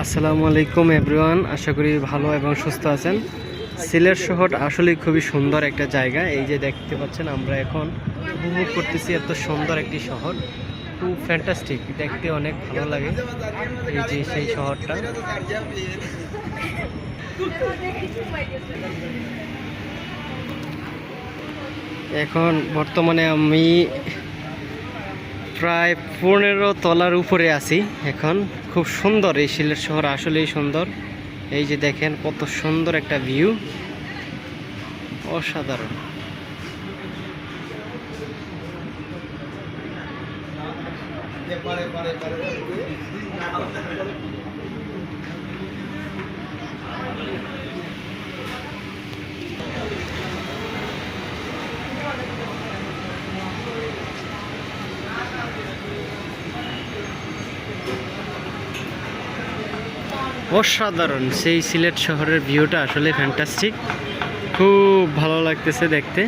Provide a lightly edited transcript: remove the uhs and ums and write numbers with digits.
আসসালামু আলাইকুম এভরিওয়ান, আশা করি ভালো এবং সুস্থ আছেন। সিলেট শহর আসলে খুবই সুন্দর একটা জায়গা। এই যে দেখতে পাচ্ছেন, আমরা এখন উপভোগ করতেছি এত সুন্দর একটি শহর। খুব ফ্যান্টাস্টিক, দেখতে অনেক ভালো লাগে। এই যে সেই শহরটা। এখন বর্তমানে আমি প্রায় 15 তলার উপরে আছি। এখন খুব সুন্দর এই সিলেট শহর, আসলেই সুন্দর। এই যে দেখেন কত সুন্দর একটা ভিউ, অসাধারণ। অসাধারণ সেই সিলেট শহরের ভিউটা আসলে ফ্যান্টাস্টিক, খুব ভালো লাগতেছে দেখতে।